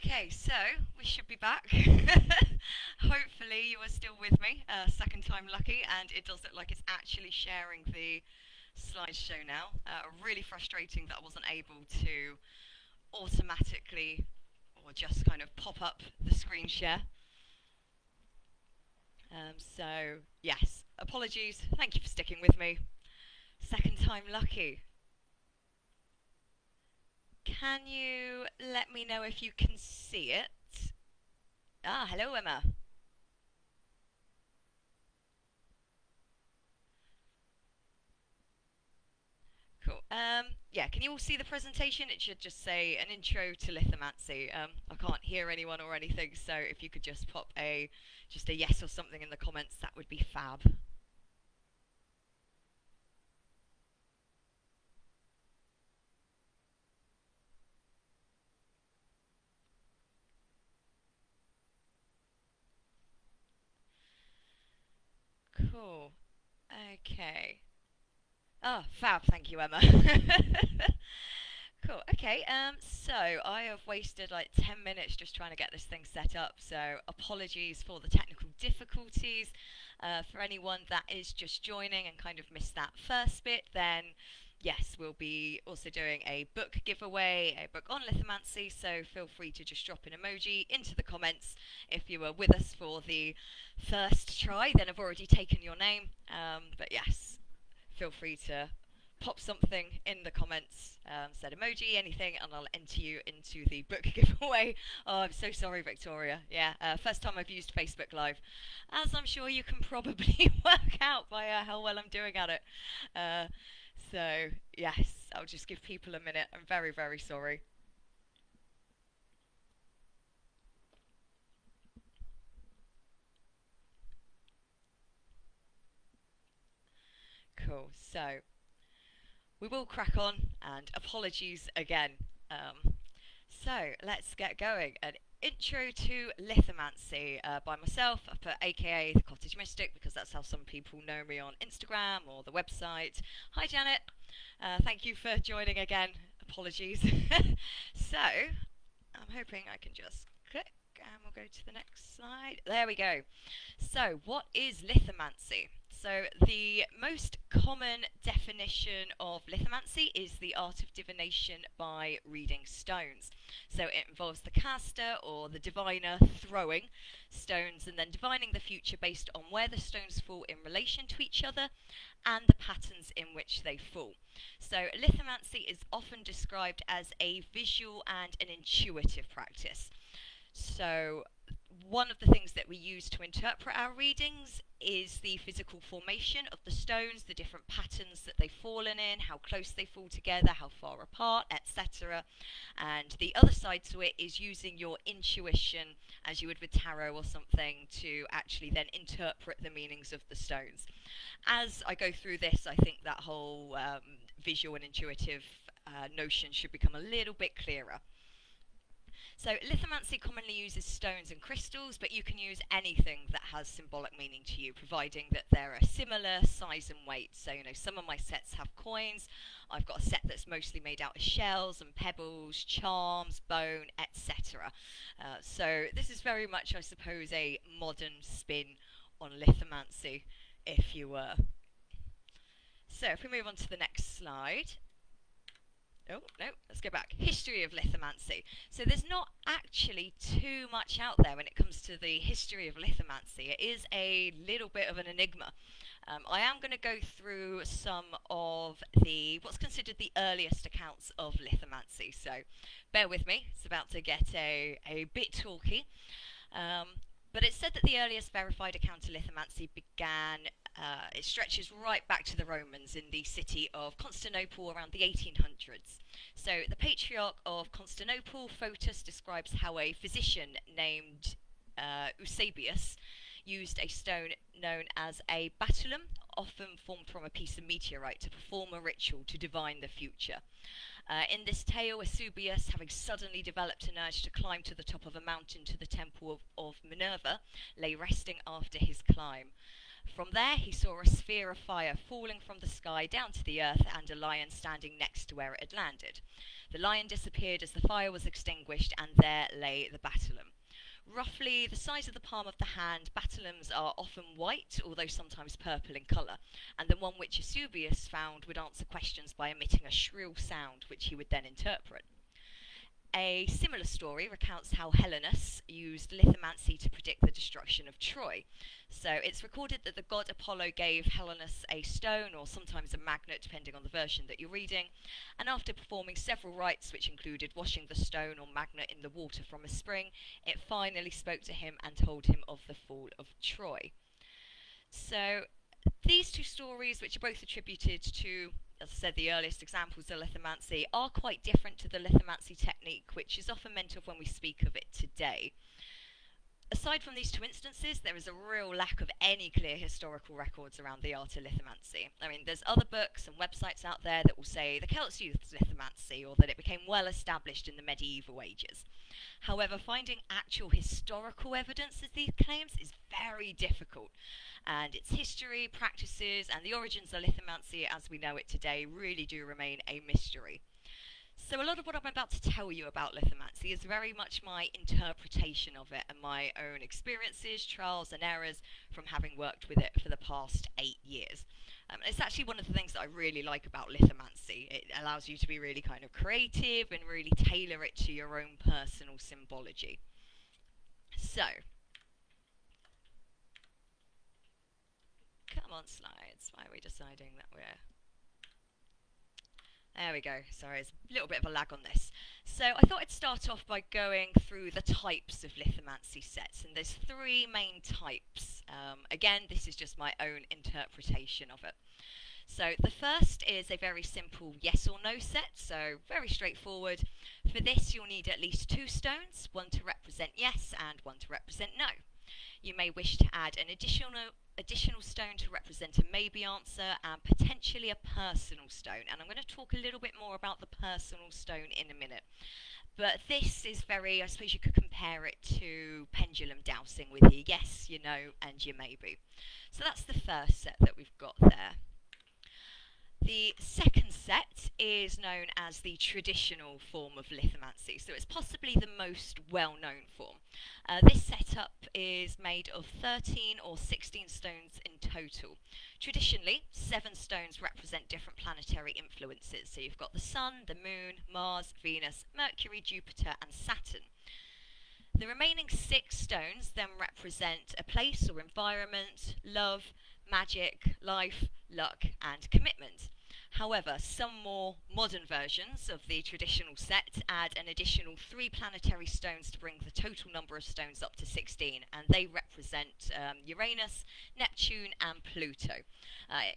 Okay, so we should be back. Hopefully you are still with me. Second time lucky, and it does look like it's actually sharing the slideshow now. Really frustrating that I wasn't able to automatically or just kind of pop up the screen share. So yes, apologies. Thank you for sticking with me. Second time lucky. Can you let me know if you can see it? Ah, hello Emma. Cool. Yeah, can you all see the presentation? It should just say an intro to lithomancy. I can't hear anyone or anything, so if you could just pop just a yes or something in the comments, that would be fab. Cool. Okay. Oh, fab. Thank you, Emma. Cool. Okay. So I have wasted like 10 minutes just trying to get this thing set up. So apologies for the technical difficulties. For anyone that is just joining and kind of missed that first bit, then yes, we'll be also doing a book giveaway, a book on lithomancy. So feel free to just drop an emoji into the comments if you were with us for the first try. Then I've already taken your name. But yes, feel free to pop something in the comments, said emoji, anything, and I'll enter you into the book giveaway. Oh, I'm so sorry, Victoria. Yeah, first time I've used Facebook Live, as I'm sure you can probably work out by how well I'm doing at it. So, yes, I'll just give people a minute. I'm very, very sorry. Cool. So, we will crack on, and apologies again. So let's get going. An intro to lithomancy by myself. I put AKA the Cottage Mystic because that's how some people know me on Instagram or the website. Hi Janet. Thank you for joining again. Apologies. So I'm hoping I can just click and we'll go to the next slide. There we go. So what is lithomancy? So the most common definition of lithomancy is the art of divination by reading stones. So it involves the caster or the diviner throwing stones and then divining the future based on where the stones fall in relation to each other and the patterns in which they fall. So lithomancy is often described as a visual and an intuitive practice. So one of the things that we use to interpret our readings is the physical formation of the stones, the different patterns that they've fallen in, how close they fall together, how far apart, etc. And the other side to it is using your intuition, as you would with tarot or something, to actually then interpret the meanings of the stones. As I go through this, I think that whole visual and intuitive notion should become a little bit clearer. So lithomancy commonly uses stones and crystals, but you can use anything that has symbolic meaning to you, providing that they're a similar size and weight. So, you know, some of my sets have coins. I've got a set that's mostly made out of shells and pebbles, charms, bone, etc. So this is very much, I suppose, a modern spin on lithomancy, if you were. So if we move on to the next slide. Oh, no, let's go back. History of lithomancy. So there's not actually too much out there when it comes to the history of lithomancy. It is a little bit of an enigma. I am going to go through some of what's considered the earliest accounts of lithomancy. So bear with me. It's about to get a bit talky. But it's said that the earliest verified account of lithomancy began, it stretches right back to the Romans in the city of Constantinople around the 1800s. So the Patriarch of Constantinople, Photus, describes how a physician named Eusebius used a stone known as a batulum, often formed from a piece of meteorite, to perform a ritual to divine the future. In this tale, Eusebius, having suddenly developed an urge to climb to the top of a mountain to the temple of Minerva, lay resting after his climb. From there, he saw a sphere of fire falling from the sky down to the earth and a lion standing next to where it had landed. The lion disappeared as the fire was extinguished, and there lay the batelum. Roughly the size of the palm of the hand, batelums are often white, although sometimes purple in colour, and the one which Eusebius found would answer questions by emitting a shrill sound, which he would then interpret. A similar story recounts how Helenus used lithomancy to predict the destruction of Troy. So it's recorded that the god Apollo gave Helenus a stone, or sometimes a magnet, depending on the version that you're reading, and after performing several rites, which included washing the stone or magnet in the water from a spring, it finally spoke to him and told him of the fall of Troy. So these two stories, which are both attributed to, as I said, the earliest examples of lithomancy, are quite different to the lithomancy technique, which is often meant of when we speak of it today. Aside from these two instances, there is a real lack of any clear historical records around the art of lithomancy. I mean, there's other books and websites out there that will say the Celts used lithomancy, or that it became well established in the medieval ages. However, finding actual historical evidence of these claims is very difficult, and its history, practices, and the origins of lithomancy as we know it today really do remain a mystery. So a lot of what I'm about to tell you about lithomancy is very much my interpretation of it and my own experiences, trials and errors from having worked with it for the past 8 years. It's actually one of the things that I really like about lithomancy. It allows you to be really kind of creative and really tailor it to your own personal symbology. So, come on slides, why are we deciding that we're... There we go. Sorry, there's a little bit of a lag on this. So I thought I'd start off by going through the types of lithomancy sets, and there's 3 main types. Again, this is just my own interpretation of it. So the first is a very simple yes or no set, so very straightforward. For this you'll need at least 2 stones, one to represent yes and one to represent no. You may wish to add an additional stone to represent a maybe answer, and potentially a personal stone. And I'm going to talk a little bit more about the personal stone in a minute. But this is very, I suppose you could compare it to pendulum dowsing with your yes, your no, and your maybe. So that's the first set that we've got there. The second set is known as the traditional form of lithomancy, so it's possibly the most well-known form. This setup is made of 13 or 16 stones in total. Traditionally, 7 stones represent different planetary influences, so you've got the Sun, the Moon, Mars, Venus, Mercury, Jupiter and Saturn. The remaining 6 stones then represent a place or environment, love, magic, life, luck and commitment. However, some more modern versions of the traditional set add an additional 3 planetary stones to bring the total number of stones up to 16, and they represent Uranus, Neptune and Pluto.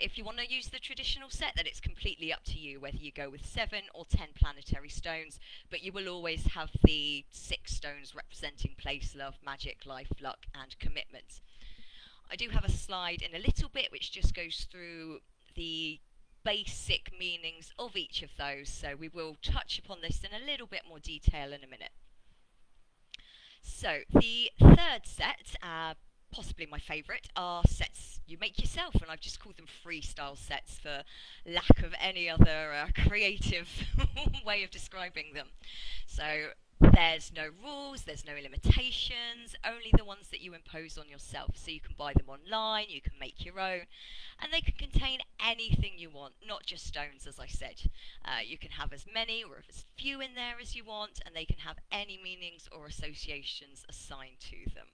If you want to use the traditional set, then it's completely up to you whether you go with 7 or 10 planetary stones, but you will always have the 6 stones representing place, love, magic, life, luck and commitment. I do have a slide in a little bit which just goes through the basic meanings of each of those, so we will touch upon this in a little bit more detail in a minute. So the third set, possibly my favourite, are sets you make yourself, and I've just called them freestyle sets for lack of any other creative way of describing them. So there's no rules, there's no limitations, only the ones that you impose on yourself. So you can buy them online, you can make your own, and they can contain anything you want, not just stones, as I said. You can have as many or as few in there as you want, and they can have any meanings or associations assigned to them.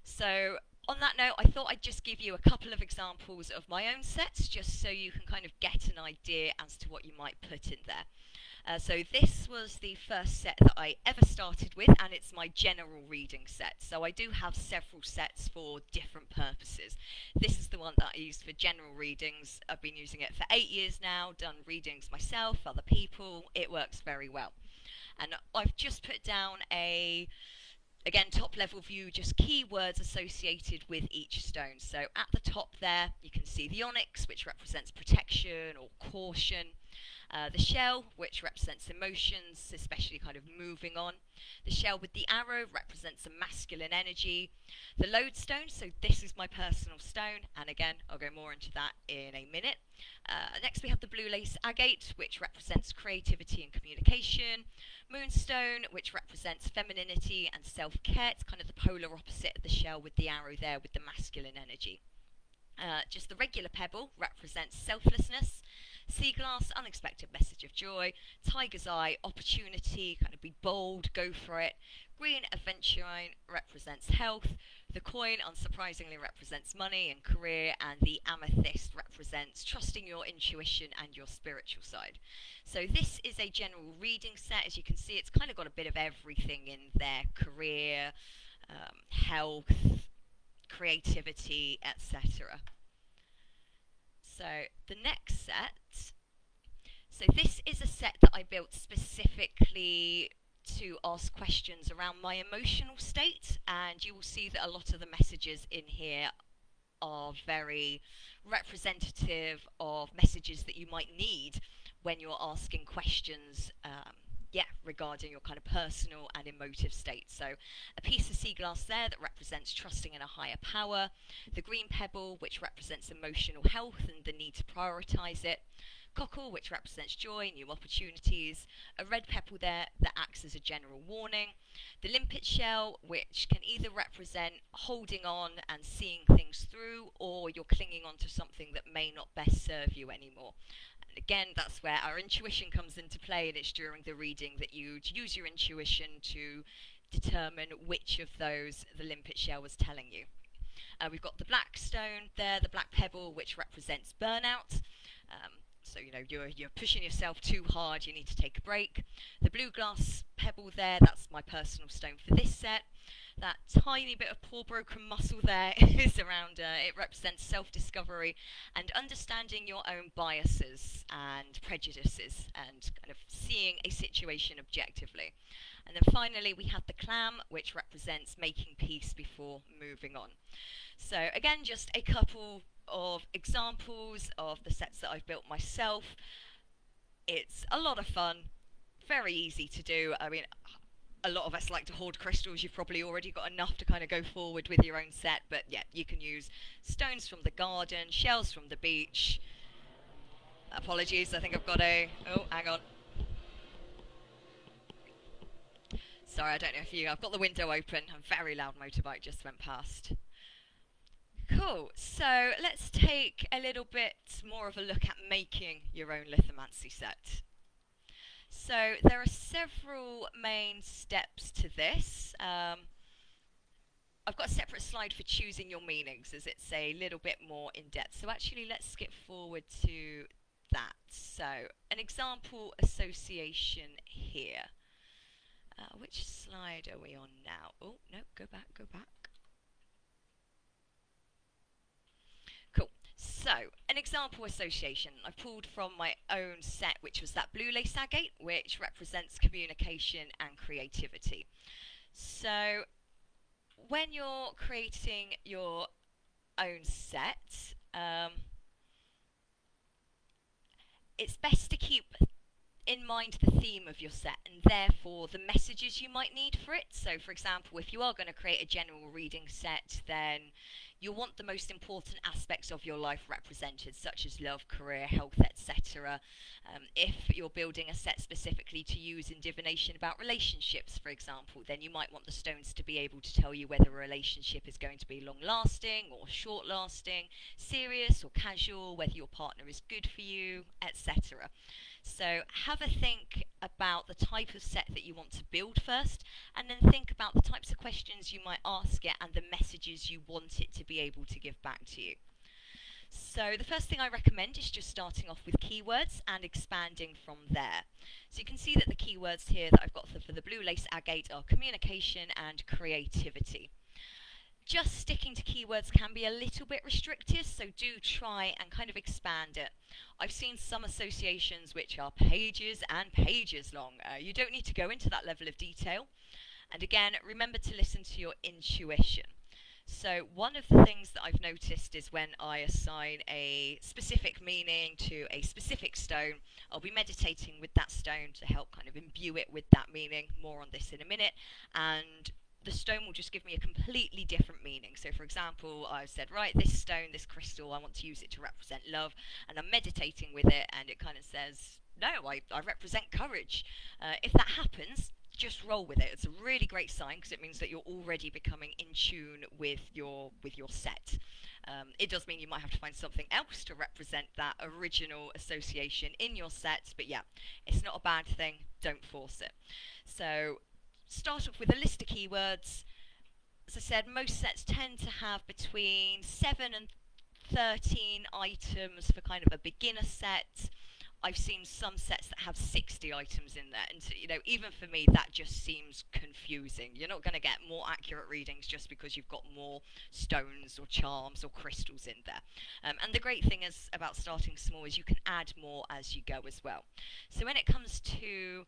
So on that note, I thought I'd just give you a couple of examples of my own sets, just so you can kind of get an idea as to what you might put in there. So this was the first set that I ever started with, and it's my general reading set. So I do have several sets for different purposes. This is the one that I used for general readings. I've been using it for 8 years now, done readings myself, other people. It works very well. And I've just put down a Again, top level view, just keywords associated with each stone. So at the top there, you can see the onyx, which represents protection or caution. The shell, which represents emotions, especially kind of moving on. The shell with the arrow represents a masculine energy. The lodestone, so this is my personal stone, and again, I'll go more into that in a minute. Next we have the blue lace agate, which represents creativity and communication. Moonstone, which represents femininity and self-care. It's kind of the polar opposite of the shell with the arrow there with the masculine energy. Just the regular pebble represents selflessness. Sea glass, unexpected message of joy. Tiger's eye, opportunity, kind of be bold, go for it. Green aventurine represents health. The coin, unsurprisingly, represents money and career, and the amethyst represents trusting your intuition and your spiritual side. So this is a general reading set. As you can see, it's kind of got a bit of everything in there: career, health, creativity, etc. So the next set, so this is a set that I built specifically to ask questions around my emotional state, and you will see that a lot of the messages in here are very representative of messages that you might need when you're asking questions regarding your kind of personal and emotive state. So a piece of sea glass there that represents trusting in a higher power. The green pebble, which represents emotional health and the need to prioritize it. Cockle, which represents joy, new opportunities. A red pebble there that acts as a general warning. The limpet shell, which can either represent holding on and seeing things through, or you're clinging on to something that may not best serve you anymore. Again, that's where our intuition comes into play, and it's during the reading that you use your intuition to determine which of those the limpet shell was telling you. We've got the black stone there, the black pebble, which represents burnout. So, you know, you're pushing yourself too hard, you need to take a break. The blue glass pebble there, that's my personal stone for this set. That tiny bit of poor broken muscle there is around, it represents self-discovery and understanding your own biases and prejudices and kind of seeing a situation objectively. And then finally we have the clam, which represents making peace before moving on. So again, just a couple of examples of the sets that I've built myself. It's a lot of fun, very easy to do. I mean, a lot of us like to hoard crystals. You've probably already got enough to kind of go forward with your own set, but yeah, you can use stones from the garden, shells from the beach. Apologies, I think I've got oh, hang on. Sorry, I don't know if I've got the window open. A very loud motorbike just went past. Cool, so let's take a little bit more of a look at making your own lithomancy set. So there are several main steps to this. I've got a separate slide for choosing your meanings, as it's a little bit more in depth. So actually let's skip forward to that. So an example association here. Which slide are we on now? Oh, no, go back, go back. Cool. So, an example association I've pulled from my own set, which was that blue lace agate, which represents communication and creativity. So, when you're creating your own set, it's best to keep in mind the theme of your set and therefore the messages you might need for it. So for example, if you are going to create a general reading set, then you'll want the most important aspects of your life represented, such as love, career, health, etc. If you're building a set specifically to use in divination about relationships, for example, then you might want the stones to be able to tell you whether a relationship is going to be long-lasting or short-lasting, serious or casual, whether your partner is good for you, etc. So have a think about the type of set that you want to build first, and then think about the types of questions you might ask it and the messages you want it to be able to give back to you. So the first thing I recommend is just starting off with keywords and expanding from there. So you can see that the keywords here that I've got for the blue lace agate are communication and creativity. Just sticking to keywords can be a little bit restrictive, so do try and kind of expand it. I've seen some associations which are pages and pages long. You don't need to go into that level of detail. And again, remember to listen to your intuition. So one of the things that I've noticed is when I assign a specific meaning to a specific stone, I'll be meditating with that stone to help kind of imbue it with that meaning. More on this in a minute. And the stone will just give me a completely different meaning. So for example, I've said, right, this stone, this crystal, I want to use it to represent love, and I'm meditating with it, and it kind of says, no, I represent courage. If that happens, just roll with it. It's a really great sign because it means that you're already becoming in tune with your set. It does mean you might have to find something else to represent that original association in your set, but yeah, it's not a bad thing. Don't force it. So start off with a list of keywords. As I said, most sets tend to have between 7 and 13 items for kind of a beginner set. I've seen some sets that have 60 items in there, and even for me, that just seems confusing. You're not going to get more accurate readings just because you've got more stones or charms or crystals in there. And the great thing is about starting small is you can add more as you go as well. So when it comes to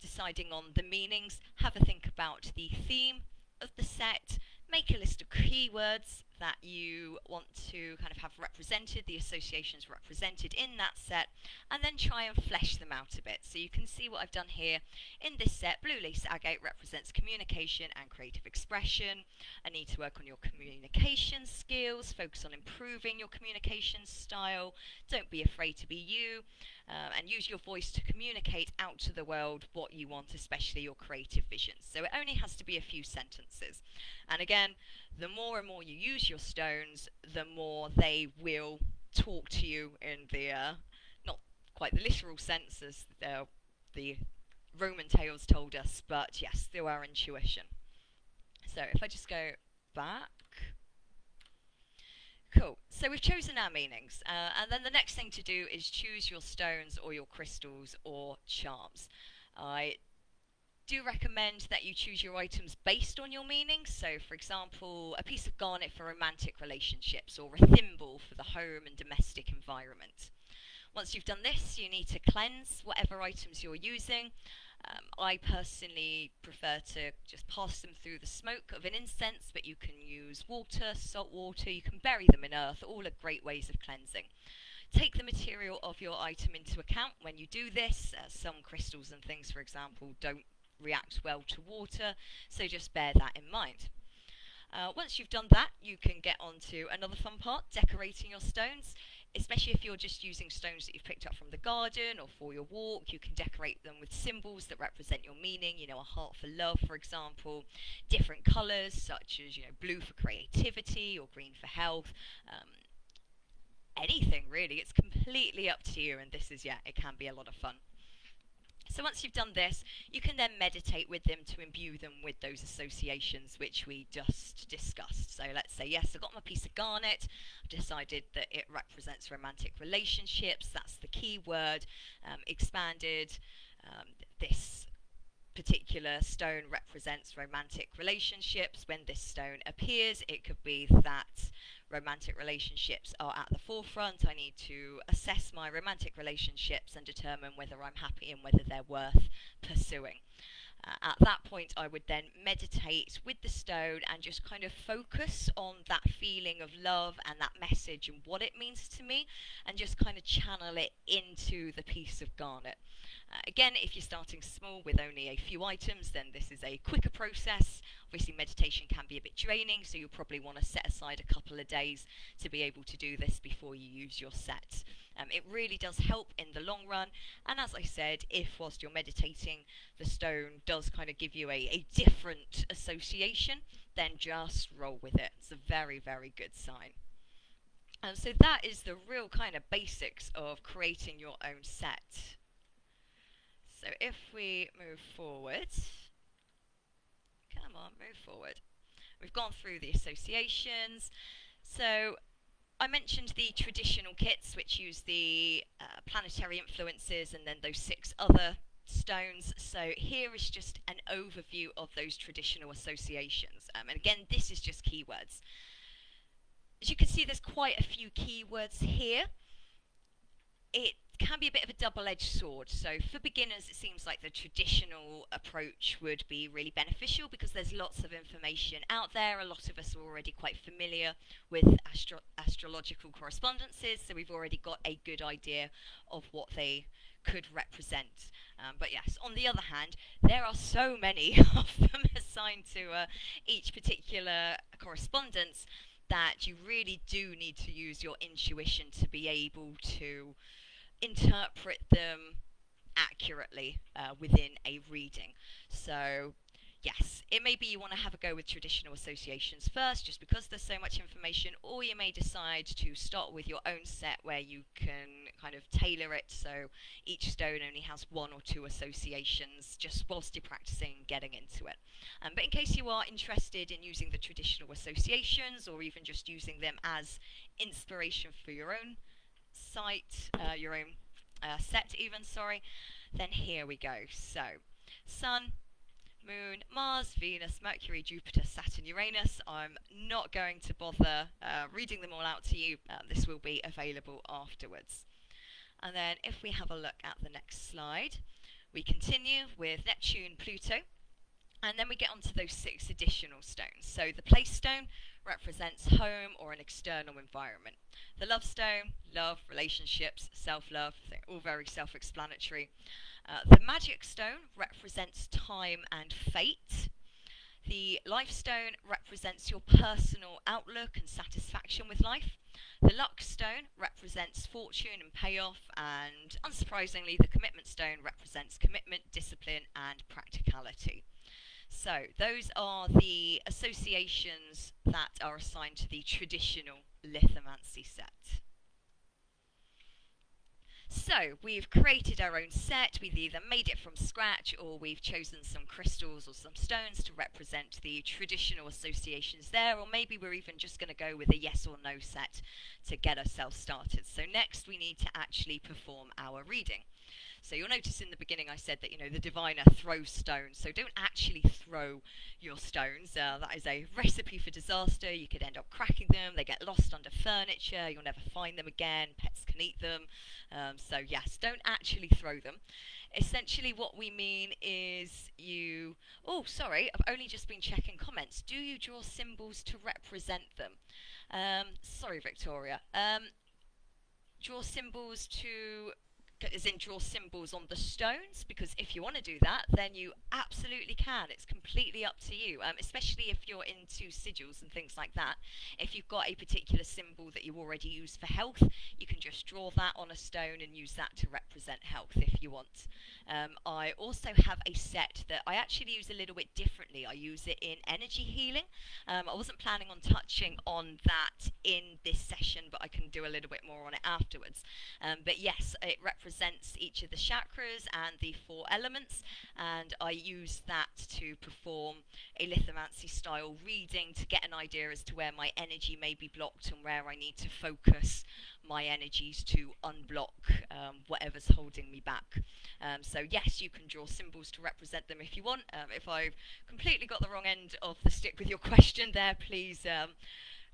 deciding on the meanings, have a think about the theme of the set, make a list of keywords that you want to kind of have represented, the associations represented in that set, and then try and flesh them out a bit. So you can see what I've done here in this set. Blue lace agate represents communication and creative expression. I need to work on your communication skills, focus on improving your communication style, don't be afraid to be you, and use your voice to communicate out to the world what you want, especially your creative visions. So it only has to be a few sentences. And again, the more and more you use your stones, the more they will talk to you in the, not quite the literal sense as the Roman tales told us, but yes, through our intuition. So if I just go back. Cool. So we've chosen our meanings, and then the next thing to do is choose your stones or your crystals or charms. I do recommend that you choose your items based on your meanings. So for example, a piece of garnet for romantic relationships, or a thimble for the home and domestic environment. Once you've done this, you need to cleanse whatever items you're using. I personally prefer to just pass them through the smoke of an incense, but you can use water, salt water, you can bury them in earth, all are great ways of cleansing. Take the material of your item into account when you do this. Some crystals and things, for example, don't react well to water, so just bear that in mind. Once you've done that, you can get on to another fun part, decorating your stones. Especially if you're just using stones that you've picked up from the garden or for your walk, you can decorate them with symbols that represent your meaning, a heart for love, for example, different colours such as, blue for creativity or green for health, anything really. It's completely up to you, and this is, it can be a lot of fun. So once you've done this, you can then meditate with them to imbue them with those associations which we just discussed. So let's say, yes, I've got my piece of garnet. I've decided that it represents romantic relationships. That's the key word. Expanded. This particular stone represents romantic relationships. When this stone appears, it could be that romantic relationships are at the forefront. I need to assess my romantic relationships and determine whether I'm happy and whether they're worth pursuing. At that point, I would then meditate with the stone and just kind of focus on that feeling of love and that message and what it means to me, and just kind of channel it into the piece of garnet. Again, if you're starting small with only a few items, then this is a quicker process. Obviously, meditation can be a bit draining, so you'll probably want to set aside a couple of days to be able to do this before you use your set. It really does help in the long run, and as I said, if whilst you're meditating the stone does kind of give you a different association, then just roll with it. It's a very, very good sign. So that is the real kind of basics of creating your own set. So if we move forward, come on, move forward. We've gone through the associations. So I mentioned the traditional kits, which use the planetary influences and then those 6 other stones. So here is just an overview of those traditional associations. And again, this is just keywords. As you can see, there's quite a few keywords here. It can be a bit of a double-edged sword. So for beginners, it seems like the traditional approach would be really beneficial because there's lots of information out there. A lot of us are already quite familiar with astrological correspondences, so we've already got a good idea of what they could represent. But yes, on the other hand, there are so many of them assigned to each particular correspondence that you really do need to use your intuition to be able to interpret them accurately within a reading. So yes, it may be you want to have a go with traditional associations first, just because there's so much information, or you may decide to start with your own set where you can kind of tailor it so each stone only has one or two associations, just whilst you're practicing getting into it. But in case you are interested in using the traditional associations, or even just using them as inspiration for your own site, your own set even, sorry, then here we go. So, Sun, Moon, Mars, Venus, Mercury, Jupiter, Saturn, Uranus. I'm not going to bother reading them all out to you. This will be available afterwards. And then if we have a look at the next slide, we continue with Neptune, Pluto, and then we get onto those 6 additional stones. So the place stone represents home or an external environment. The love stone, love, relationships, self-love, they're all very self-explanatory. The magic stone represents time and fate. The life stone represents your personal outlook and satisfaction with life. The luck stone represents fortune and payoff, and unsurprisingly, the commitment stone represents commitment, discipline, and practicality. So those are the associations that are assigned to the traditional lithomancy set. So we've created our own set. We've either made it from scratch or we've chosen some crystals or some stones to represent the traditional associations there, or maybe we're even just going to go with a yes or no set to get ourselves started. So next we need to actually perform our reading. So you'll notice in the beginning I said that, the diviner throws stones. So don't actually throw your stones. That is a recipe for disaster. You could end up cracking them. They get lost under furniture. You'll never find them again. Pets can eat them. So yes, don't actually throw them. Essentially what we mean is you... Oh, sorry, I've only just been checking comments. Do you draw symbols to represent them? Sorry, Victoria. Draw symbols to... as in draw symbols on the stones, because if you want to do that, then you absolutely can. It's completely up to you, especially if you're into sigils and things like that. If you've got a particular symbol that you already use for health, you can just draw that on a stone and use that to represent health if you want. I also have a set that I actually use a little bit differently. I use it in energy healing. I wasn't planning on touching on that in this session, but I can do a little bit more on it afterwards. But yes, it represents each of the chakras and the 4 elements, and I use that to perform a lithomancy style reading to get an idea as to where my energy may be blocked and where I need to focus my energies to unblock whatever's holding me back. So yes, you can draw symbols to represent them if you want. If I've completely got the wrong end of the stick with your question there, please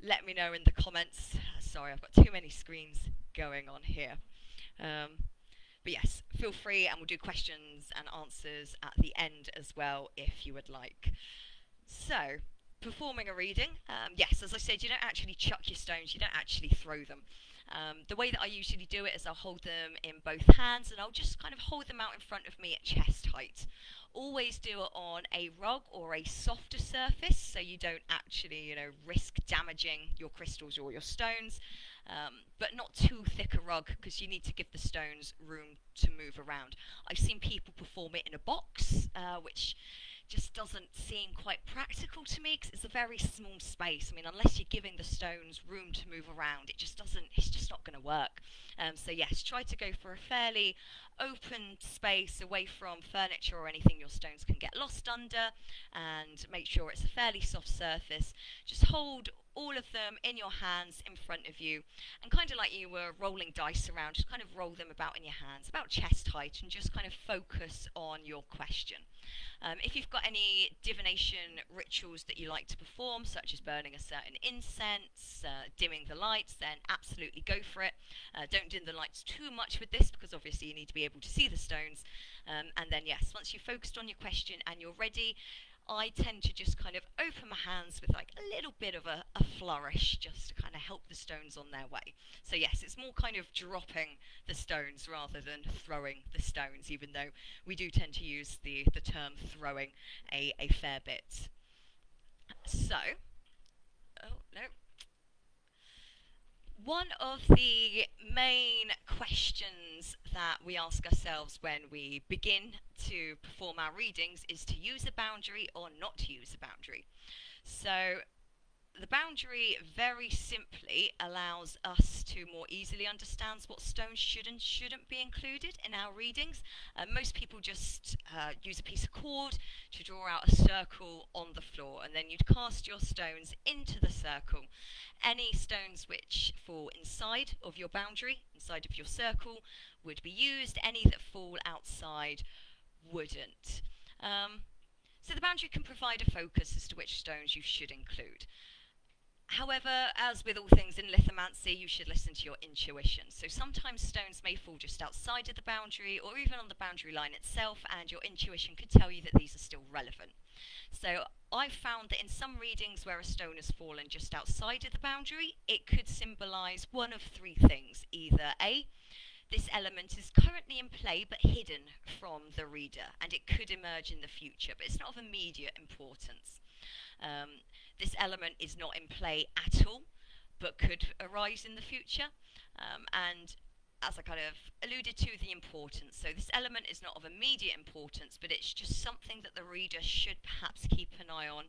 let me know in the comments. Sorry, I've got too many screens going on here. But yes, feel free, and we'll do questions and answers at the end as well if you would like. So, performing a reading, yes, as I said, you don't actually chuck your stones, you don't actually throw them. The way that I usually do it is I'll hold them in both hands, and I'll just kind of hold them out in front of me at chest height. Always do it on a rug or a softer surface, so you don't actually, risk damaging your crystals or your stones. But not too thick a rug, because you need to give the stones room to move around. I've seen people perform it in a box, which just doesn't seem quite practical to me, because it's a very small space. I mean, unless you're giving the stones room to move around, it's just not going to work. So yes, try to go for a fairly open space away from furniture or anything your stones can get lost under, and make sure it's a fairly soft surface. Just hold all of them in your hands in front of you, and kind of like you were rolling dice around, just kind of roll them about in your hands, about chest height, and just kind of focus on your question. If you've got any divination rituals that you like to perform, such as burning a certain incense, dimming the lights, then absolutely go for it. Don't dim the lights too much with this, because obviously you need to be able to see the stones. And then yes, once you've focused on your question and you're ready, I tend to just kind of open my hands with like a little bit of a flourish, just to kind of help the stones on their way. So yes, it's more kind of dropping the stones rather than throwing the stones, even though we do tend to use the term throwing a fair bit. So, oh no. One of the main questions that we ask ourselves when we begin to perform our readings is to use a boundary or not to use a boundary. So the boundary very simply allows us to more easily understand what stones should and shouldn't be included in our readings. Most people just use a piece of cord to draw out a circle on the floor, and then you'd cast your stones into the circle. Any stones which fall inside of your boundary, inside of your circle, would be used. Any that fall outside wouldn't. So the boundary can provide a focus as to which stones you should include. However, as with all things in lithomancy, you should listen to your intuition. So sometimes stones may fall just outside of the boundary or even on the boundary line itself, and your intuition could tell you that these are still relevant. So I've found that in some readings where a stone has fallen just outside of the boundary, it could symbolise one of three things. Either A, this element is currently in play but hidden from the reader, and it could emerge in the future, but it's not of immediate importance. This element is not in play at all, but could arise in the future. And as I kind of alluded to, the importance. So this element is not of immediate importance, but it's just something that the reader should perhaps keep an eye on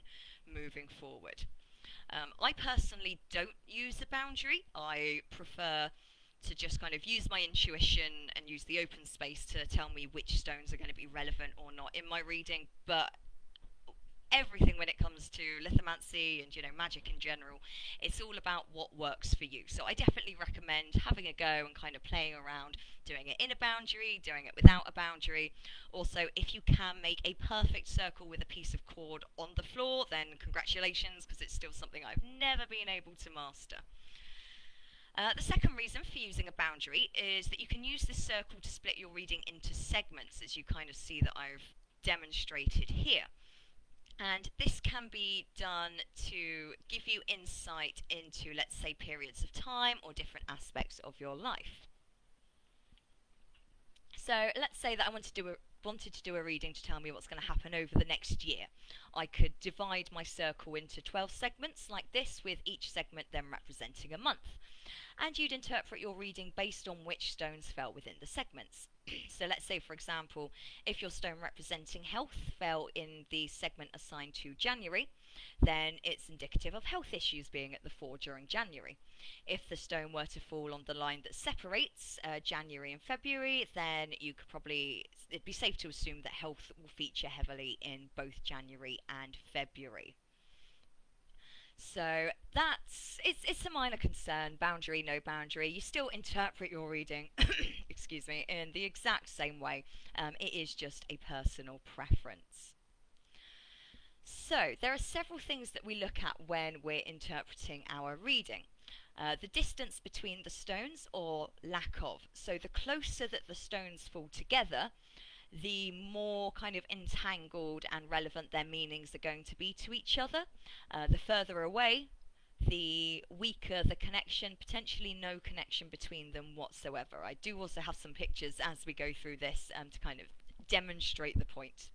moving forward. I personally don't use a boundary. I prefer to just kind of use my intuition and use the open space to tell me which stones are going to be relevant or not in my reading, but everything when it comes to lithomancy and magic in general, it's all about what works for you. So I definitely recommend having a go and kind of playing around, doing it in a boundary, doing it without a boundary. Also, if you can make a perfect circle with a piece of cord on the floor, then congratulations, because it's still something I've never been able to master. The second reason for using a boundary is that you can use this circle to split your reading into segments, as you kind of see that I've demonstrated here. And this can be done to give you insight into, let's say, periods of time or different aspects of your life. So let's say that I wanted to do a reading to tell me what's going to happen over the next year. I could divide my circle into 12 segments like this, with each segment then representing a month. And you'd interpret your reading based on which stones fell within the segments. So let's say, for example, if your stone representing health fell in the segment assigned to January, then it's indicative of health issues being at the fore during January. If the stone were to fall on the line that separates January and February, then it'd be safe to assume that health will feature heavily in both January and February. So it's a minor concern, boundary, no boundary. You still interpret your reading, excuse me, in the exact same way. It is just a personal preference. So there are several things that we look at when we're interpreting our reading. The distance between the stones, or lack of. So the closer that the stones fall together, the more kind of entangled and relevant their meanings are going to be to each other. The further away, the weaker the connection, potentially no connection between them whatsoever. I do also have some pictures as we go through this to kind of demonstrate the point.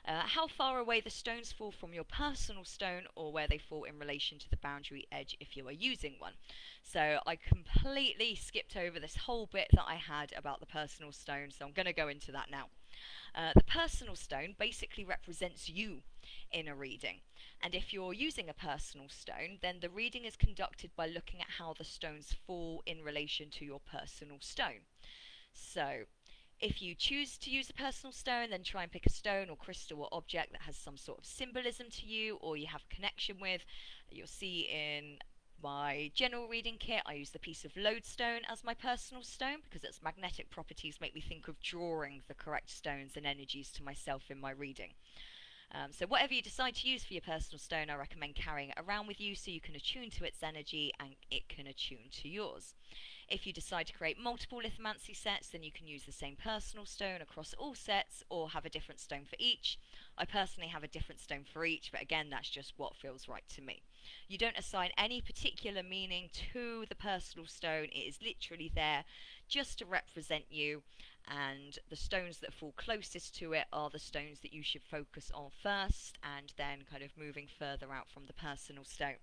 How far away the stones fall from your personal stone, or where they fall in relation to the boundary edge if you are using one. So I completely skipped over this whole bit that I had about the personal stone, so I'm going to go into that now. The personal stone basically represents you in a reading, and if you're using a personal stone, then the reading is conducted by looking at how the stones fall in relation to your personal stone. So if you choose to use a personal stone, then try and pick a stone or crystal or object that has some sort of symbolism to you, or you have a connection with. You'll see in my general reading kit, I use the piece of lodestone as my personal stone because its magnetic properties make me think of drawing the correct stones and energies to myself in my reading. So whatever you decide to use for your personal stone, I recommend carrying it around with you so you can attune to its energy and it can attune to yours. If you decide to create multiple lithomancy sets, then you can use the same personal stone across all sets or have a different stone for each. I personally have a different stone for each, but again, that's just what feels right to me. You don't assign any particular meaning to the personal stone, it is literally there just to represent you, and the stones that fall closest to it are the stones that you should focus on first, and then kind of moving further out from the personal stone.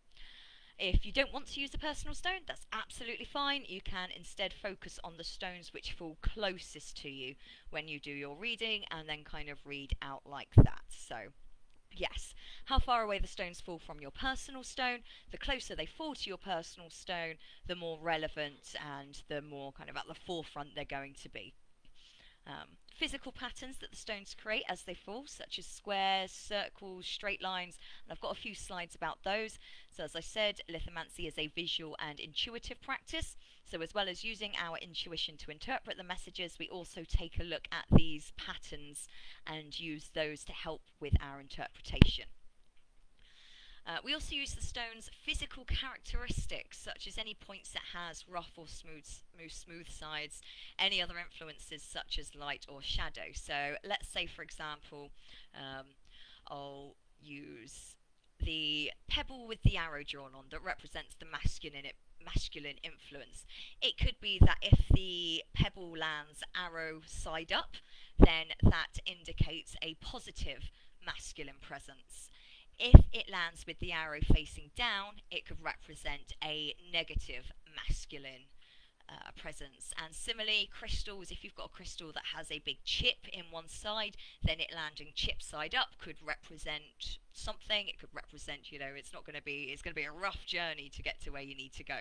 If you don't want to use a personal stone, that's absolutely fine. You can instead focus on the stones which fall closest to you when you do your reading, and then kind of read out like that. So, yes, how far away the stones fall from your personal stone, the closer they fall to your personal stone, the more relevant and the more kind of at the forefront they're going to be. Physical patterns that the stones create as they fall, such as squares, circles, straight lines, and I've got a few slides about those. So as I said, lithomancy is a visual and intuitive practice. So as well as using our intuition to interpret the messages, we also take a look at these patterns and use those to help with our interpretation. We also use the stone's physical characteristics, such as any points it has, rough or smooth sides, any other influences such as light or shadow. So let's say, for example, I'll use the pebble with the arrow drawn on that represents the masculine influence. It could be that if the pebble lands arrow side up, then that indicates a positive masculine presence. If it lands with the arrow facing down, it could represent a negative masculine presence. And similarly, crystals, if you've got a crystal that has a big chip in one side, then it landing chip side up could represent something. It could represent, it's going to be a rough journey to get to where you need to go.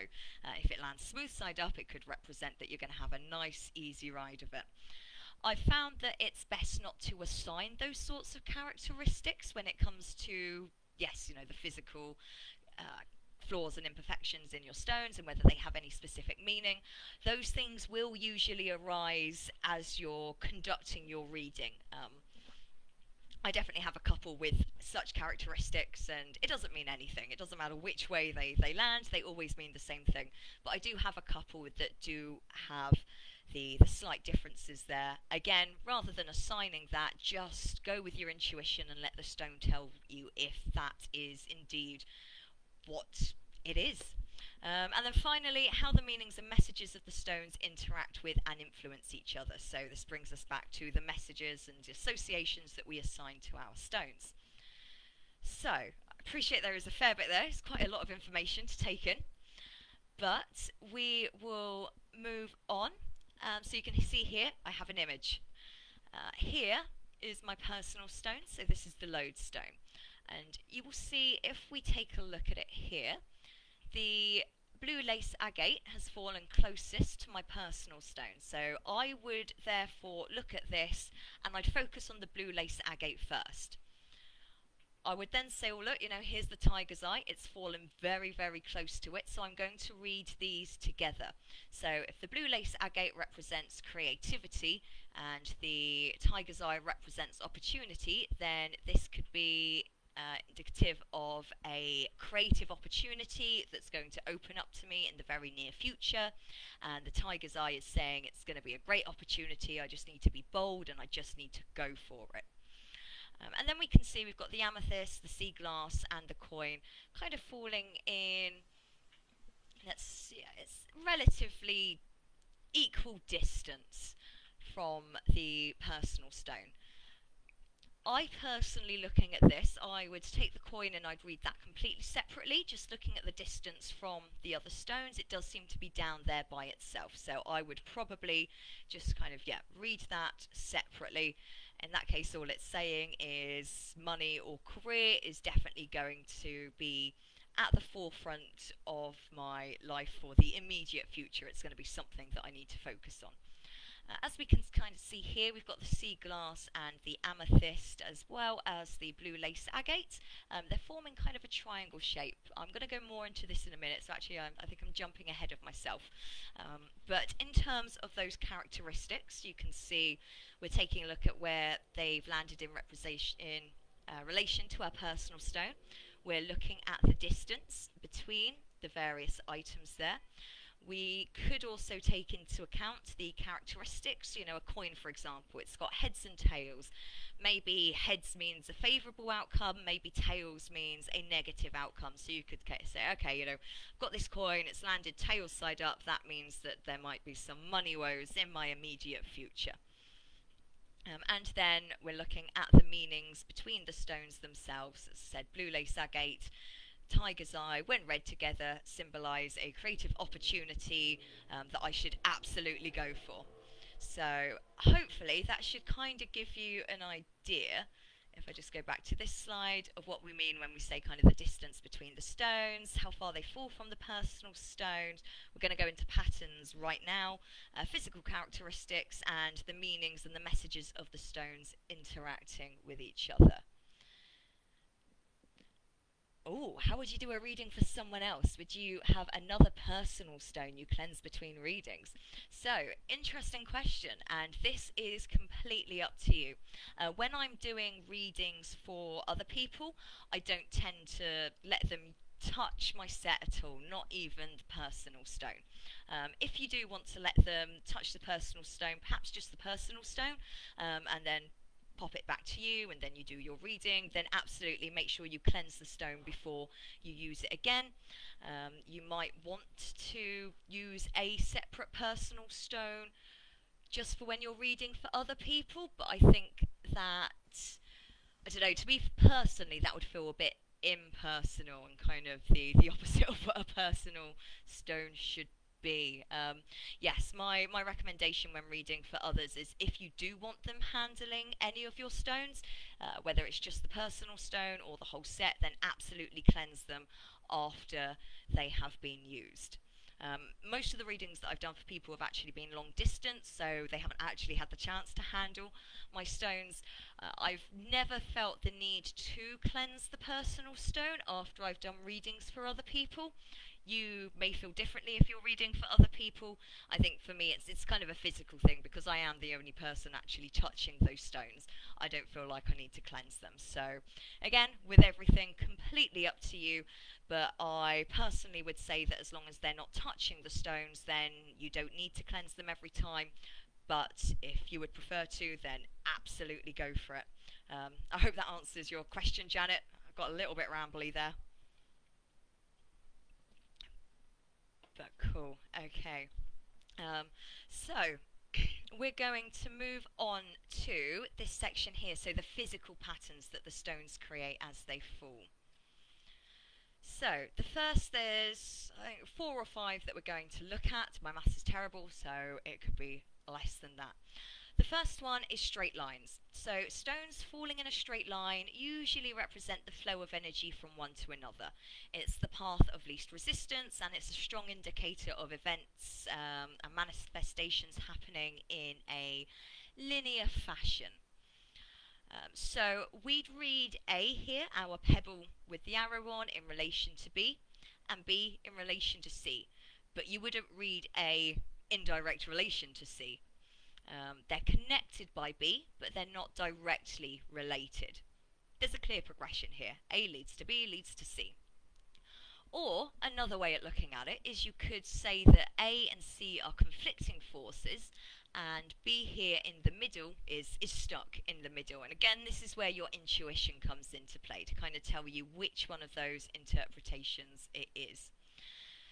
If it lands smooth side up, it could represent that you're going to have a nice, easy ride of it. I found that it's best not to assign those sorts of characteristics when it comes to, yes, the physical flaws and imperfections in your stones and whether they have any specific meaning. Those things will usually arise as you're conducting your reading. I definitely have a couple with such characteristics, and it doesn't mean anything. It doesn't matter which way they land, they always mean the same thing. But I do have a couple that do have the slight differences there. Again, rather than assigning that, just go with your intuition and let the stone tell you if that is indeed what it is. And then finally, how the meanings and messages of the stones interact with and influence each other. So this brings us back to the messages and associations that we assign to our stones. So, I appreciate there is a fair bit there. It's quite a lot of information to take in. But we will move on. So you can see here, I have an image. Here is my personal stone, so this is the lodestone. And you will see, if we take a look at it here, the blue lace agate has fallen closest to my personal stone. So I would therefore look at this and I'd focus on the blue lace agate first. I would then say, well, look, here's the tiger's eye. It's fallen very, very close to it, so I'm going to read these together. So if the blue lace agate represents creativity and the tiger's eye represents opportunity, then this could be indicative of a creative opportunity that's going to open up to me in the very near future. And the tiger's eye is saying it's going to be a great opportunity. I just need to be bold and I just need to go for it. And then we can see we've got the amethyst, the sea glass, and the coin kind of falling in, let's see, it's relatively equal distance from the personal stone. I personally, looking at this, I would take the coin and I'd read that completely separately, just looking at the distance from the other stones. It does seem to be down there by itself, so I would probably just kind of, read that separately. In that case, all it's saying is money or career is definitely going to be at the forefront of my life for the immediate future. It's going to be something that I need to focus on. As we can kind of see here, we've got the sea glass and the amethyst, as well as the blue lace agate. They're forming kind of a triangle shape. I'm going to go more into this in a minute, so actually I think I'm jumping ahead of myself. But in terms of those characteristics, you can see we're taking a look at where they've landed in relation to our personal stone. We're looking at the distance between the various items there. We could also take into account the characteristics. You know, a coin, for example, it's got heads and tails. Maybe heads means a favourable outcome, maybe tails means a negative outcome. So you could say, okay, you know, I've got this coin, it's landed tails side up, that means that there might be some money woes in my immediate future. And then we're looking at the meanings between the stones themselves. As I said, blue lace agate, tiger's eye, when read together, symbolise a creative opportunity that I should absolutely go for. So hopefully that should kind of give you an idea, if I just go back to this slide, of what we mean when we say kind of the distance between the stones, how far they fall from the personal stones. We're going to go into patterns right now, physical characteristics, and the meanings and the messages of the stones interacting with each other. Oh, how would you do a reading for someone else? Would you have another personal stone you cleanse between readings? So, interesting question, and this is completely up to you. When I'm doing readings for other people, I don't tend to let them touch my set at all, not even the personal stone. If you do want to let them touch the personal stone, perhaps just the personal stone, and then pop it back to you and then you do your reading, then absolutely make sure you cleanse the stone before you use it again. You might want to use a separate personal stone just for when you're reading for other people, but I think that, I don't know, to me personally, that would feel a bit impersonal and kind of the opposite of what a personal stone should be. Yes, my recommendation when reading for others is if you do want them handling any of your stones, whether it's just the personal stone or the whole set, then absolutely cleanse them after they have been used. Most of the readings that I've done for people have actually been long distance, so they haven't actually had the chance to handle my stones. I've never felt the need to cleanse the personal stone after I've done readings for other people. You may feel differently if you're reading for other people. I think for me it's kind of a physical thing because I am the only person actually touching those stones. I don't feel like I need to cleanse them. So again, with everything completely up to you, but I personally would say that as long as they're not touching the stones, then you don't need to cleanse them every time. But if you would prefer to, then absolutely go for it. I hope that answers your question, Janet. I got a little bit rambly there. But cool. Okay. So we're going to move on to this section here. So the physical patterns that the stones create as they fall. So the first, there's I think 4 or 5 that we're going to look at. My maths is terrible, so it could be less than that. The first one is straight lines. So stones falling in a straight line usually represent the flow of energy from one to another. It's the path of least resistance, and it's a strong indicator of events and manifestations happening in a linear fashion. So we'd read A here, our pebble with the arrow on, in relation to B, and B in relation to C. But you wouldn't read A in direct relation to C. They're connected by B, but they're not directly related. There's a clear progression here. A leads to B, leads to C. Or another way of looking at it is you could say that A and C are conflicting forces, and B here in the middle is stuck in the middle. And again, this is where your intuition comes into play to kind of tell you which one of those interpretations it is.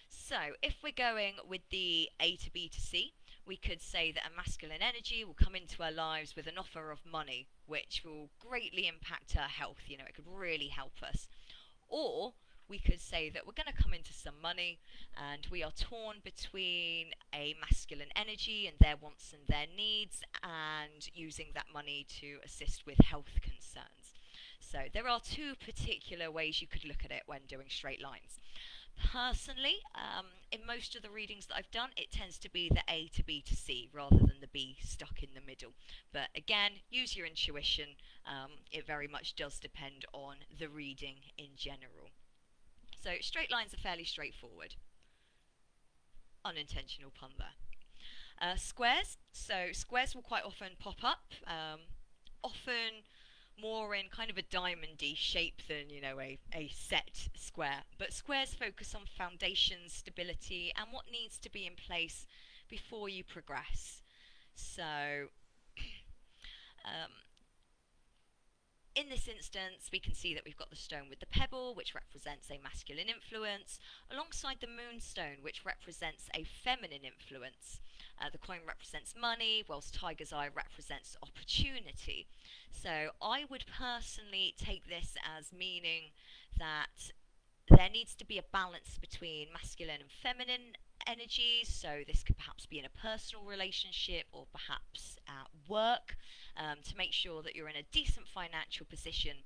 So if we're going with the A to B to C, we could say that a masculine energy will come into our lives with an offer of money, which will greatly impact our health. You know, it could really help us. Or we could say that we're going to come into some money and we are torn between a masculine energy and their wants and their needs, and using that money to assist with health concerns. So there are 2 particular ways you could look at it when doing straight lines. Personally, in most of the readings that I've done, it tends to be the A to B to C rather than the B stuck in the middle. But again, use your intuition. It very much does depend on the reading in general. So straight lines are fairly straightforward. Unintentional pun there. Squares. So squares will quite often pop up. Often more in kind of a diamondy shape than, you know, a set square. But squares focus on foundation, stability, and what needs to be in place before you progress. So, um, in this instance, we can see that we've got the stone with the pebble, which represents a masculine influence, alongside the moonstone, which represents a feminine influence. The coin represents money, whilst tiger's eye represents opportunity. So I would personally take this as meaning that there needs to be a balance between masculine and feminine energies. So this could perhaps be in a personal relationship or perhaps at work, to make sure that you're in a decent financial position,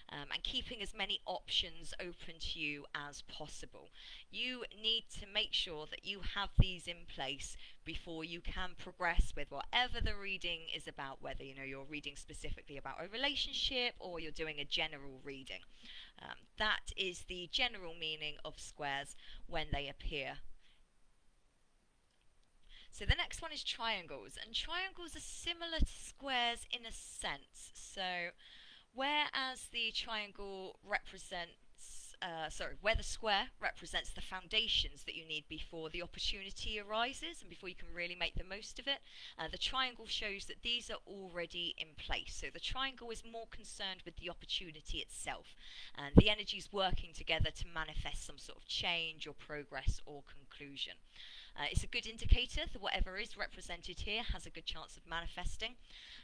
and keeping as many options open to you as possible. You need to make sure that you have these in place before you can progress with whatever the reading is about, whether, you know, you're reading specifically about a relationship or you're doing a general reading. That is the general meaning of squares when they appear. So the next one is triangles, and triangles are similar to squares in a sense. So whereas the triangle represents, where the square represents the foundations that you need before the opportunity arises and before you can really make the most of it, the triangle shows that these are already in place. So the triangle is more concerned with the opportunity itself, and the energies working together to manifest some sort of change or progress or conclusion. It's a good indicator that whatever is represented here has a good chance of manifesting.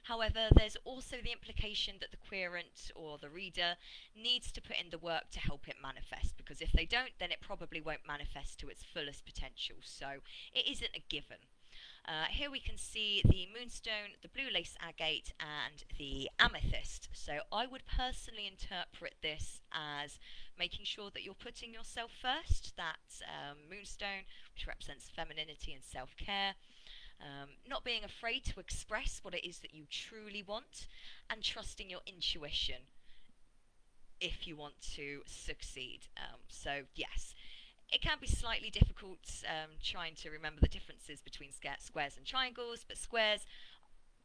However, there's also the implication that the querent or the reader needs to put in the work to help it manifest, because if they don't, then it probably won't manifest to its fullest potential. So it isn't a given. Here we can see the moonstone, the blue lace agate, and the amethyst. So I would personally interpret this as making sure that you're putting yourself first. That moonstone, which represents femininity and self-care. Not being afraid to express what it is that you truly want, and trusting your intuition if you want to succeed. So yes, it can be slightly difficult trying to remember the differences between squares and triangles, but squares,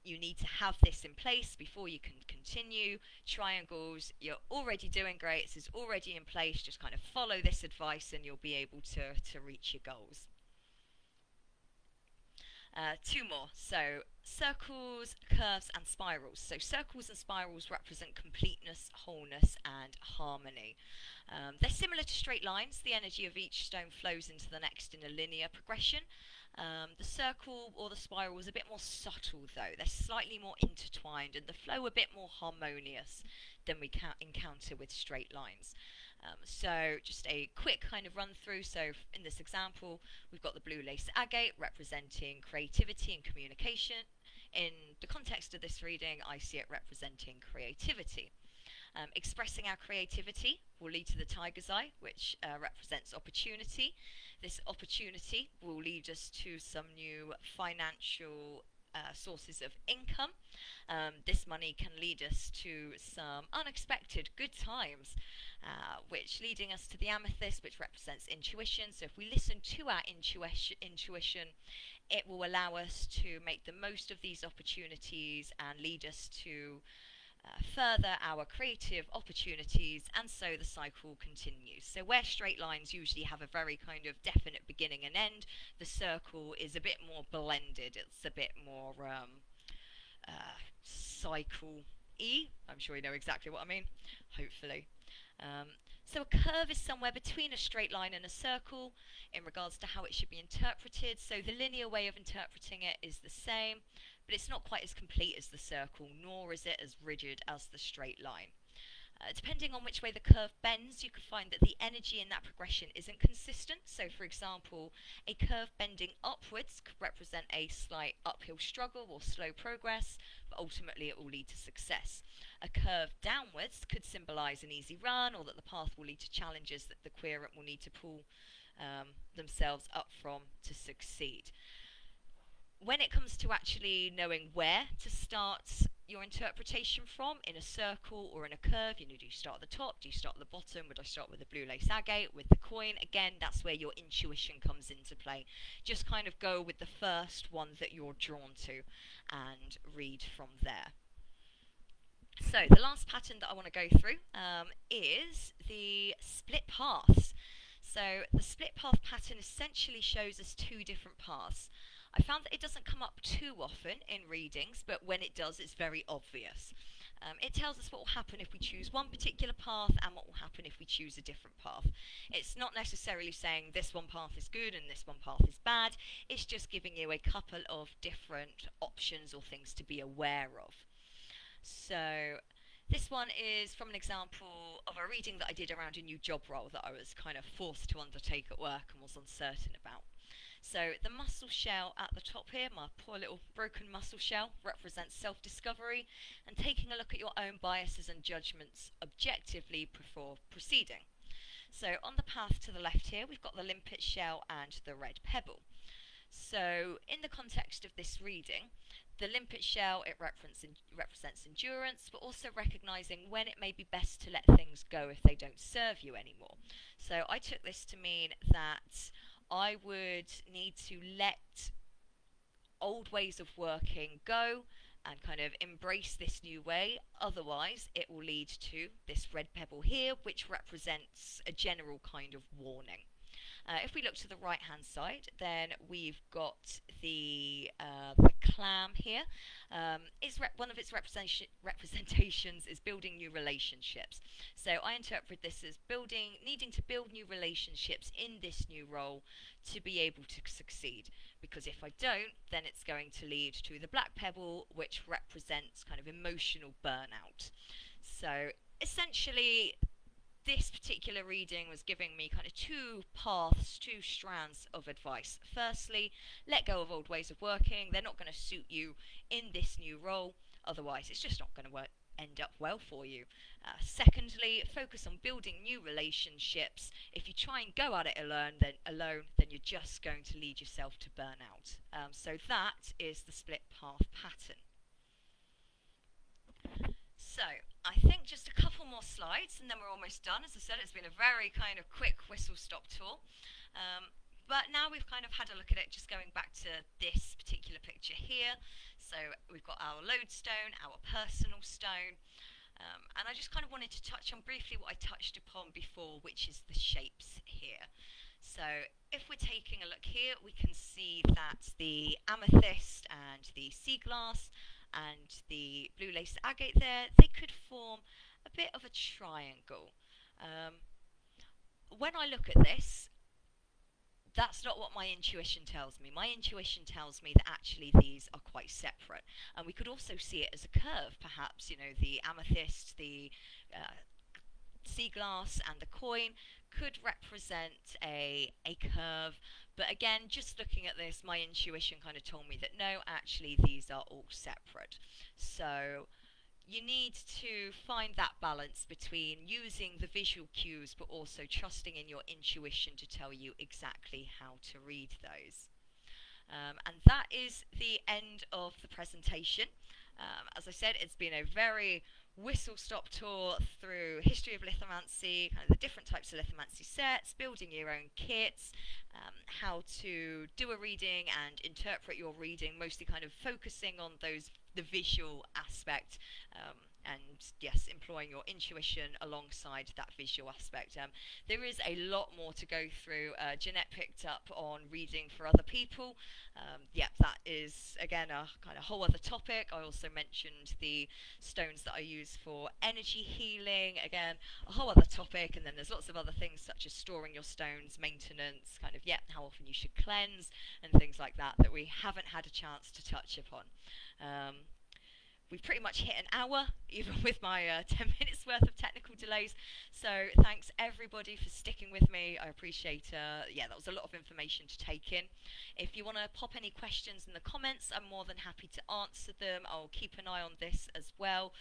you need to have this in place before you can continue. Triangles, you're already doing great, this is already in place, just kind of follow this advice and you'll be able to reach your goals. Two more. So circles, curves, and spirals. So circles and spirals represent completeness, wholeness, and harmony. They're similar to straight lines. The energy of each stone flows into the next in a linear progression. The circle or the spiral is a bit more subtle though. They're slightly more intertwined and the flow a bit more harmonious than we can encounter with straight lines. So just a quick kind of run through. So in this example, we've got the blue lace agate representing creativity and communication. In the context of this reading, I see it representing creativity. Expressing our creativity will lead to the tiger's eye, which represents opportunity. This opportunity will lead us to some new financial sources of income. This money can lead us to some unexpected good times, which leading us to the amethyst, which represents intuition. So if we listen to our intuition, it will allow us to make the most of these opportunities and lead us to further our creative opportunities, and so the cycle continues. So where straight lines usually have a very kind of definite beginning and end, the circle is a bit more blended. It's a bit more cycle-y. I'm sure you know exactly what I mean, hopefully. So a curve is somewhere between a straight line and a circle in regards to how it should be interpreted. So the linear way of interpreting it is the same, but it's not quite as complete as the circle, nor is it as rigid as the straight line. Depending on which way the curve bends, you can find that the energy in that progression isn't consistent. So for example, a curve bending upwards could represent a slight uphill struggle or slow progress, but ultimately it will lead to success. A curve downwards could symbolise an easy run, or that the path will lead to challenges that the querent will need to pull themselves up from to succeed. When it comes to actually knowing where to start your interpretation from, in a circle or in a curve, do you start at the top, do you start at the bottom? Would I start with the blue lace agate, with the coin? Again, that's where your intuition comes into play. Just kind of go with the first one that you're drawn to and read from there. So the last pattern that I want to go through is the split paths. So the split path pattern essentially shows us two different paths. I found that it doesn't come up too often in readings, but when it does, it's very obvious. It tells us what will happen if we choose one particular path and what will happen if we choose a different path. It's not necessarily saying this one path is good and this one path is bad. It's just giving you a couple of different options or things to be aware of. So this one is from an example of a reading that I did around a new job role that I was kind of forced to undertake at work and was uncertain about. So the muscle shell at the top here, my poor little broken muscle shell, represents self-discovery and taking a look at your own biases and judgments objectively before proceeding. So on the path to the left here, we've got the limpet shell and the red pebble. So in the context of this reading, the limpet shell, it represents endurance, but also recognizing when it may be best to let things go if they don't serve you anymore. So I took this to mean that I would need to let old ways of working go and kind of embrace this new way. Otherwise, it will lead to this red pebble here, which represents a general kind of warning. If we look to the right hand side, then we've got the clam here. One of its representations is building new relationships. So I interpret this as needing to build new relationships in this new role to be able to succeed. Because if I don't, then it's going to lead to the black pebble, which represents kind of emotional burnout. So essentially, this particular reading was giving me kind of two paths, two strands of advice. Firstly, let go of old ways of working. They're not going to suit you in this new role. Otherwise, it's just not going to end up well for you. Secondly, focus on building new relationships. If you try and go at it alone, then you're just going to lead yourself to burnout. So that is the split path pattern. So, I think just a couple more slides and then we're almost done. As I said, it's been a very kind of quick whistle-stop tour. But now we've kind of had a look at it, just going back to this particular picture here. So we've got our lodestone, our personal stone, and I just kind of wanted to touch on briefly what I touched upon before, which is the shapes here. So if we're taking a look here, we can see that the amethyst and the sea glass and the blue lace agate there, they could form a bit of a triangle. When I look at this, that's not what my intuition tells me. My intuition tells me that actually these are quite separate. And we could also see it as a curve, perhaps, the amethyst, the sea glass and the coin could represent a curve. But again, just looking at this, my intuition kind of told me that no, actually these are all separate. So you need to find that balance between using the visual cues but also trusting in your intuition to tell you exactly how to read those. And that is the end of the presentation. As I said, it's been a very whistle-stop tour through history of lithomancy, kind of the different types of lithomancy sets, building your own kits, how to do a reading and interpret your reading, mostly kind of focusing on the visual aspect, and yes, employing your intuition alongside that visual aspect. There is a lot more to go through. Jeanette picked up on reading for other people. That is again a kind of whole other topic. I also mentioned the stones that I use for energy healing, again a whole other topic, and then there's lots of other things such as storing your stones, maintenance, kind of how often you should cleanse and things like that that we haven't had a chance to touch upon. We've pretty much hit an hour, even with my 10 minutes worth of technical delays. So thanks everybody for sticking with me. I appreciate, that was a lot of information to take in. If you want to pop any questions in the comments, I'm more than happy to answer them. I'll keep an eye on this as well.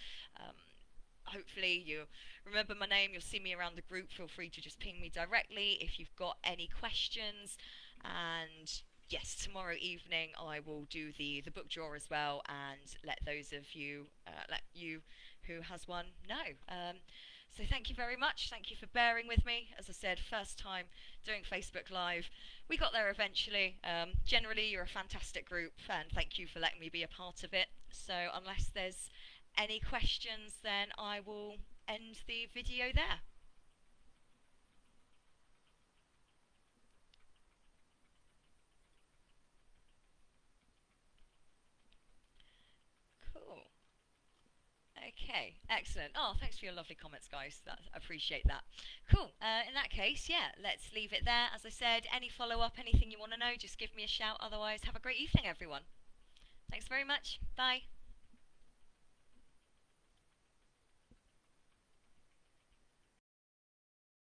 Hopefully you remember my name, you'll see me around the group. Feel free to just ping me directly if you've got any questions. And yes, tomorrow evening I will do the book draw as well and let those of you, who has won know. So thank you very much. Thank you for bearing with me. As I said, first time doing Facebook Live. We got there eventually. Generally, you're a fantastic group and thank you for letting me be a part of it. So unless there's any questions, then I will end the video there. Cool. Okay, excellent. Oh, thanks for your lovely comments, guys. I appreciate that. Cool. In that case, yeah, let's leave it there. As I said, any follow-up, anything you want to know, just give me a shout. Otherwise, have a great evening, everyone. Thanks very much. Bye.